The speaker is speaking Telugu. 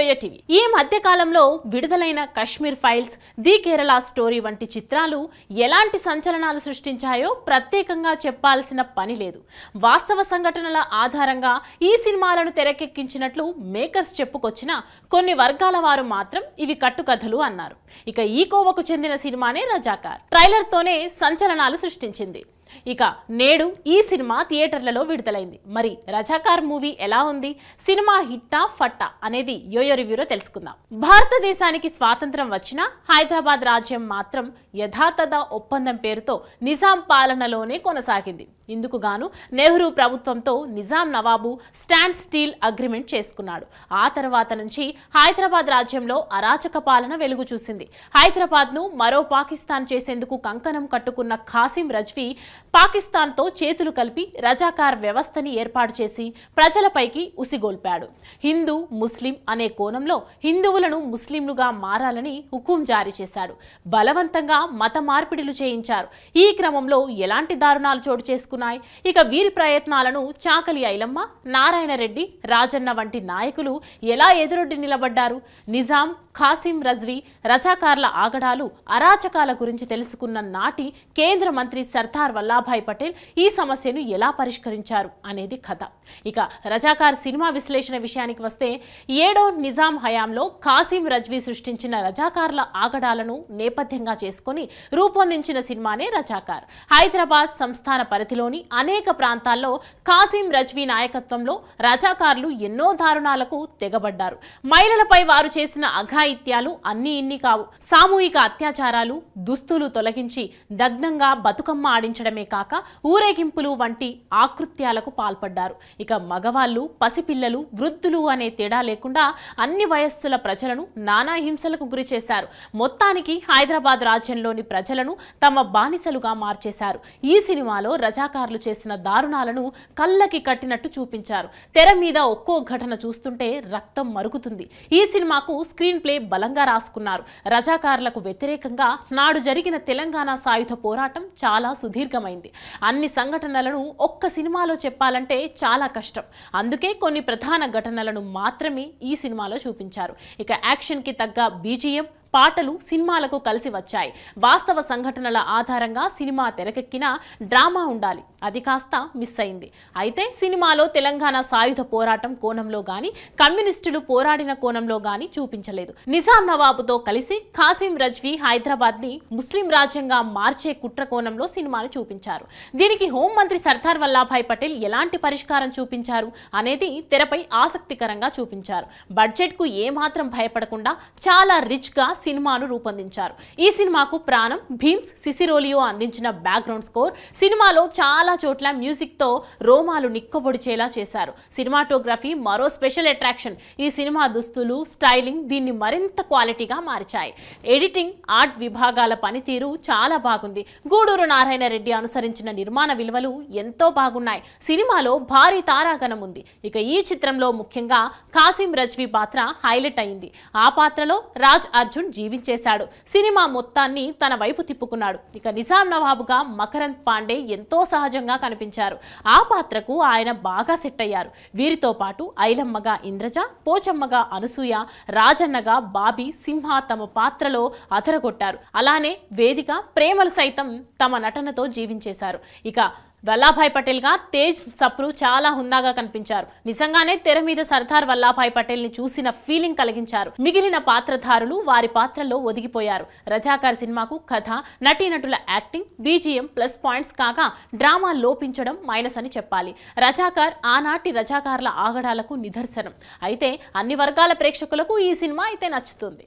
Yo-yo TV. ఈ మధ్య కాలంలో విడుదలైన Kashmir files, the Kerala story వంటి చిత్రాలు ఎలాంటి సంచలనాలు సృష్టించాయో ప్రత్యేకంగా చెప్పాల్సిన పని లేదు. వాస్తవ సంఘటనల ఆధారంగా ఈ సినిమాలను తెరకెక్కించినట్లు మేకర్స్ చెప్పుకొచ్చినా కొన్ని వర్గాల వారు మాత్రం ఇవి కట్టుకథలు అన్నారు. ఇక ఈ కోవకు చెందిన సినిమానే రజాకార్. ట్రైలర్ తోనే సంచలనాలు సృష్టించింది. ఇక నేడు ఈ సినిమా థియేటర్లలో విడుదలైంది. మరి రజాకార్ మూవీ ఎలా ఉంది? సినిమా హిట్టా ఫట్టా అనేది యోయో రివ్యూలో తెలుసుకుందాం. భారతదేశానికి స్వాతంత్రం వచ్చినా హైదరాబాద్ రాజ్యం మాత్రం యథాతథ ఒప్పందం పేరుతో నిజాం పాలనలోనే కొనసాగింది. ఇందుకు గాను నెహ్రూ ప్రభుత్వంతో నిజాం నవాబు స్టాండ్ స్టీల్ అగ్రిమెంట్ చేసుకున్నాడు. ఆ తర్వాత నుంచి హైదరాబాద్ రాజ్యంలో అరాచక పాలన వెలుగు చూసింది. హైదరాబాద్ను మరో పాకిస్తాన్ చేసేందుకు కంకణం కట్టుకున్న ఖాసిం రజ్వీ పాకిస్తాన్తో చేతులు కలిపి రజాకార్ వ్యవస్థని ఏర్పాటు చేసి ప్రజలపైకి ఉసిగొల్పాడు. హిందూ ముస్లిం అనే కోణంలో హిందువులను ముస్లింలుగా మారాలని హుకుం జారీ చేశాడు. బలవంతంగా మత మార్పిడిలు చేయించారు. ఈ క్రమంలో ఎలాంటి దారుణాలు చోటు చేసుకున్నాయి? ఇక వీరి ప్రయత్నాలను చాకలి ఐలమ్మ, నారాయణ రెడ్డి, రాజన్న వంటి నాయకులు ఎలా ఎదురొడ్డి నిలబడ్డారు? నిజాం, ఖాసిం రజ్వీ, రజాకార్ల ఆగడాలు, అరాచకాల గురించి తెలుసుకున్న నాటి కేంద్ర మంత్రి సర్దార్ వల్లభాయ్ పటేల్ ఈ సమస్యను ఎలా పరిష్కరించారు అనేది కథ. ఇక రజాకార్ సినిమా విశ్లేషణ విషయానికి వస్తే, ఏడో నిజాం హయాంలో ఖాసిం రజ్వీ సృష్టించిన రజాకార్ల ఆగడాలను నేపథ్యంగా చేసుకుని రూపొందించిన సినిమానే రజాకార్. హైదరాబాద్ సంస్థాన పరిధిలోని అనేక ప్రాంతాల్లో ఖాసిం రజ్వీ నాయకత్వంలో రజాకార్లు ఎన్నో దారుణాలకు తెగబడ్డారు. మహిళలపై వారు చేసిన అఘాయిత్యాలు అన్ని ఇన్ని కావు. సామూహిక అత్యాచారాలు, దుస్తులు తొలగించి దగ్నంగా బతుకమ్మ ఆడించడమే కాక ఊరేగింపులు వంటి ఆకృత్యాలకు పాల్పడ్డారు. ఇక మగవాళ్ళు, పసిపిల్లలు, వృద్ధులు అనే తేడా లేకుండా అన్ని వయస్సుల ప్రజలను నానా హింసలకు గురి చేశారు. మొత్తానికి హైదరాబాద్ రాజ్యంలోని ప్రజలను తమ బానిసలుగా మార్చేశారు. ఈ సినిమాలో రజాకార్లు చేసిన దారుణాలను కళ్ళకి కట్టినట్టు చూపించారు. తెర మీద ఒక్కో ఘటన చూస్తుంటే రక్తం మరుగుతుంది. ఈ సినిమాకు స్క్రీన్ ప్లే బలంగా రాసుకున్నారు. రజాకార్లకు వ్యతిరేకంగా నాడు జరిగిన తెలంగాణ సాయుధ పోరాటం చాలా సుదీర్ఘమైంది. అన్ని సంఘటనలను ఒక్క సినిమాలో చెప్పాలంటే చాలా కష్టం. అందుకే కొన్ని ప్రధాన ఘటనలను మాత్రమే ఈ సినిమాలో చూపించారు. ఇక యాక్షన్ కి తగ్గ బీజిఎం, పాటలు సినిమాలకు కలిసి వచ్చాయి. వాస్తవ సంఘటనల ఆధారంగా సినిమా తెరకెక్కినా డ్రామా ఉండాలి, అది కాస్త మిస్ అయింది. అయితే సినిమాలో తెలంగాణ సాయుధ పోరాటం కోణంలో గాని, కమ్యూనిస్టులు పోరాడిన కోణంలో గాని చూపించలేదు. నిజాం నవాబుతో కలిసి ఖాసిం రజ్వీ హైదరాబాద్ ని ముస్లిం రాజ్యంగా మార్చే కుట్ర కోణంలో సినిమాను చూపించారు. దీనికి హోంమంత్రి సర్దార్ వల్లభాయ్ పటేల్ ఎలాంటి పరిష్కారం చూపించారు అనేది తెరపై ఆసక్తికరంగా చూపించారు. బడ్జెట్ కు ఏమాత్రం భయపడకుండా చాలా రిచ్ గా సినిమాను రూపొందించారు. ఈ సినిమాకు ప్రాణం భీమ్స్ సిసిరోలియో అందించిన బ్యాక్గ్రౌండ్ స్కోర్, సినిమాలో చాలా చోట్ల మ్యూజిక్ తో రోమాలు నిక్కబొడిచేలా చేశారు. సినిమాటోగ్రఫీ మరో స్పెషల్ అట్రాక్షన్. ఈ సినిమా దుస్తులు, స్టైలింగ్ దీన్ని మరింత క్వాలిటీగా మార్చాయి. ఎడిటింగ్, ఆర్ట్ విభాగాల పనితీరు చాలా బాగుంది. గూడూరు నారాయణ రెడ్డి అనుసరించిన నిర్మాణ విలువలు ఎంతో బాగున్నాయి. సినిమాలో భారీ తారాగణం ఉంది. ఇక ఈ చిత్రంలో ముఖ్యంగా ఖాసిం రజ్వీ పాత్ర హైలైట్ అయింది. ఆ పాత్రలో రాజ్ అర్జున్ జీవించేశాడు. సినిమా మొత్తాన్ని తన వైపు తిప్పుకున్నాడు. ఇక నిజాం నవాబుగా మకరంద్ పాండే ఎంతో సహజంగా కనిపించారు. ఆ పాత్రకు ఆయన బాగా సెట్ అయ్యారు. వీరితో పాటు ఐలమ్మగా ఇంద్రజ, పోచమ్మగా అనసూయ, రాజన్నగా బాబీ, సింహ తమ పాత్రలో అదరగొట్టారు. అలానే వేదిక, ప్రేమలు సైతం తమ నటనతో జీవించేశారు. ఇక వల్లభాయ్ పటేల్ గా తేజ్ సప్రు చాలా హుందాగా కనిపించారు. నిజంగానే తెర మీద సర్దార్ వల్లభాయ్ పటేల్ ని చూసిన ఫీలింగ్ కలిగించారు. మిగిలిన పాత్రధారులు వారి పాత్రల్లో ఒదిగిపోయారు. రజాకార్ సినిమాకు కథ, నటీనటుల యాక్టింగ్, బీజిఎం ప్లస్ పాయింట్స్ కాగా డ్రామా లోపించడం మైనస్ అని చెప్పాలి. రజాకార్ ఆనాటి రజాకార్ల ఆగడాలకు నిదర్శనం. అయితే అన్ని వర్గాల ప్రేక్షకులకు ఈ సినిమా అయితే నచ్చుతుంది.